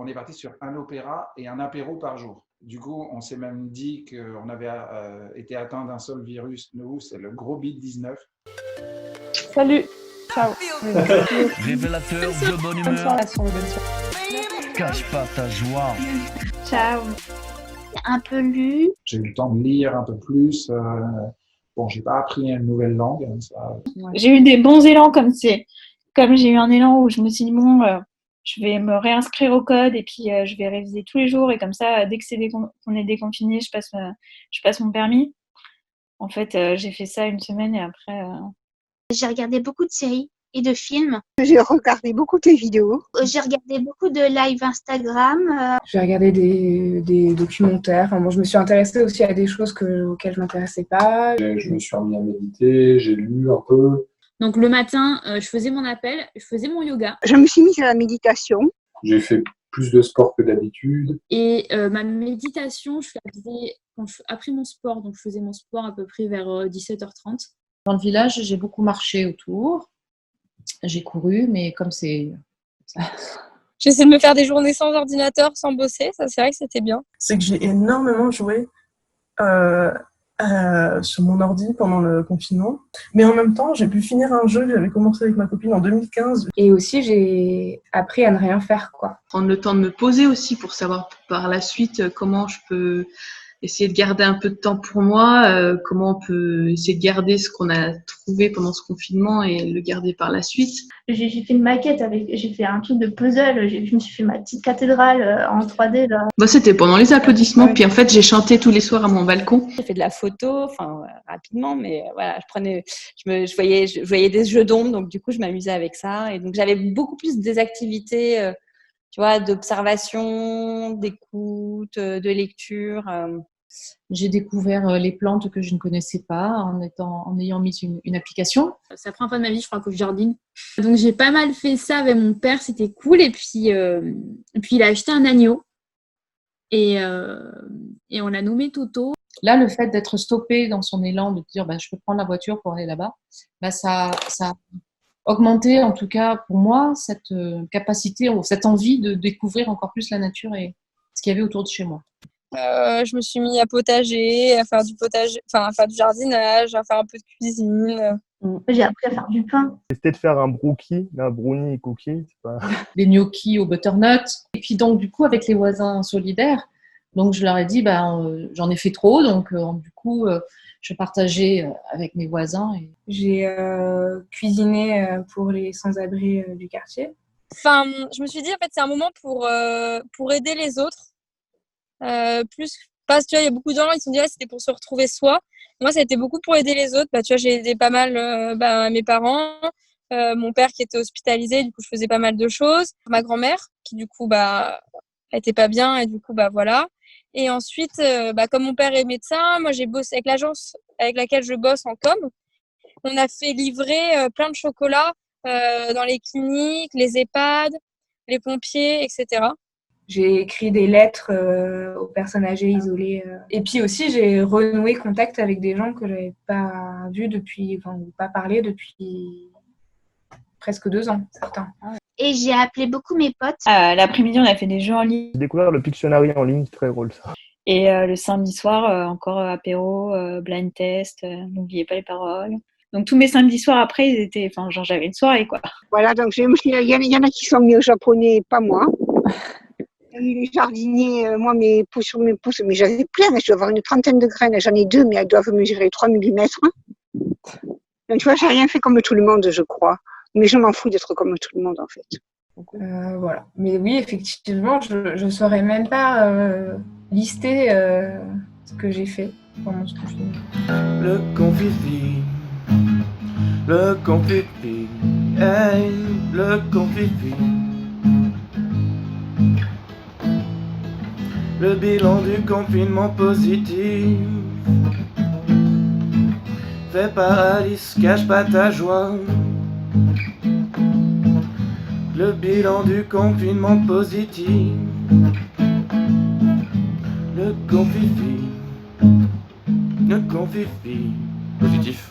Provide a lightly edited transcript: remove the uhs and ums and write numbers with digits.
on est parti sur un opéra et un apéro par jour. Du coup, on s'est même dit qu'on avait été atteint d'un seul virus, nous, c'est le gros Covid-19. Salut, ciao. Révélateur de bonne humeur, cache pas ta joie. Ciao. Un peu lu. J'ai eu le temps de lire un peu plus. Bon, j'ai pas appris une nouvelle langue. Ça... J'ai eu des bons élans comme j'ai eu un élan où je me suis dit bon, je vais me réinscrire au code et puis je vais réviser tous les jours et comme ça, dès que qu'on est déconfiné, je passe mon permis. En fait, j'ai fait ça une semaine et après. J'ai regardé beaucoup de séries et de films. J'ai regardé beaucoup de vidéos. J'ai regardé beaucoup de live Instagram. J'ai regardé des documentaires. Enfin, bon, je me suis intéressée aussi à des choses auxquelles je ne m'intéressais pas. Je me suis remis à méditer, j'ai lu un peu. Donc le matin, je faisais mon appel, je faisais mon yoga. Je me suis mise à la méditation. J'ai fait plus de sport que d'habitude. Et ma méditation, je la faisais après mon sport. Donc je faisais mon sport à peu près vers 17h30. Dans le village, j'ai beaucoup marché autour. J'ai couru, mais comme c'est... J'essaie de me faire des journées sans ordinateur, sans bosser. Ça, c'est vrai que c'était bien. C'est que j'ai énormément joué sur mon ordi pendant le confinement. Mais en même temps, j'ai pu finir un jeu que j'avais commencé avec ma copine en 2015. Et aussi, j'ai appris à ne rien faire, quoi. Prendre le temps de me poser aussi pour savoir par la suite comment je peux essayer de garder un peu de temps pour moi, comment on peut essayer de garder ce qu'on a trouvé pendant ce confinement et le garder par la suite. J'ai fait une maquette j'ai fait un truc de puzzle, je me suis fait ma petite cathédrale en 3D là. Bah, c'était pendant les applaudissements, puis en fait j'ai chanté tous les soirs à mon balcon. J'ai fait de la photo, rapidement, mais voilà, je voyais des jeux d'ombre, donc du coup je m'amusais avec ça, et donc j'avais beaucoup plus des activités, tu vois, d'observation, d'écoute, de lecture. J'ai découvert les plantes que je ne connaissais pas en ayant mis une application. C'est la première fois de ma vie, je crois, que je jardine. Donc j'ai pas mal fait ça avec mon père, c'était cool. Et puis il a acheté un agneau et on l'a nommé Toto. Là, le fait d'être stoppé dans son élan, de dire je peux prendre la voiture pour aller là-bas, ça a augmenté, en tout cas pour moi, cette capacité, cette envie de découvrir encore plus la nature et ce qu'il y avait autour de chez moi. Je me suis mis à potager, à faire du potager, à faire du jardinage, à faire un peu de cuisine. J'ai appris à faire du pain. J'ai essayé de faire un brownie cookie. Des gnocchis au butternut. Et puis donc du coup avec les voisins solidaires, donc je leur ai dit j'en ai fait trop, donc du coup je partageais avec mes voisins. J'ai cuisiné pour les sans-abri du quartier. Je me suis dit en fait c'est un moment pour aider les autres. Parce que tu vois, il y a beaucoup de gens qui se sont dit c'était pour se retrouver soi. Moi ça a été beaucoup pour aider les autres. Tu vois, j'ai aidé pas mal mes parents, mon père qui était hospitalisé, du coup je faisais pas mal de choses, ma grand-mère qui du coup elle était pas bien et du coup voilà. Et ensuite comme mon père est médecin, moi j'ai bossé avec l'agence avec laquelle je bosse en com. On a fait livrer plein de chocolat dans les cliniques, les EHPAD, les pompiers, etc. J'ai écrit des lettres aux personnes âgées isolées. Et puis aussi, j'ai renoué contact avec des gens que je n'avais pas vus ou pas parlé depuis presque 2 ans, certains. Et j'ai appelé beaucoup mes potes. L'après-midi, on a fait des jeux en ligne. J'ai découvert le Pictionary en ligne, c'est très drôle ça. Et le samedi soir, encore apéro, blind test, n'oubliez pas les paroles. Donc tous mes samedis soirs après, ils étaient, j'avais une soirée quoi. Voilà, donc il y en a qui sont mis au japonais, pas moi. Les jardiniers, moi, mes pousses, mais j'avais plein, je dois avoir une 30aine de graines, j'en ai 2, mais elles doivent mesurer 3 mm. Donc, tu vois, j'ai rien fait comme tout le monde, je crois. Mais je m'en fous d'être comme tout le monde, en fait. Voilà. Mais oui, effectivement, je ne saurais même pas lister ce que j'ai fait pendant ce confinement. Le confifi, le confifi, hey, le confifi. Le bilan du confinement positif fait par Alice, cache pas ta joie. Le bilan du confinement positif. Le confifi positif.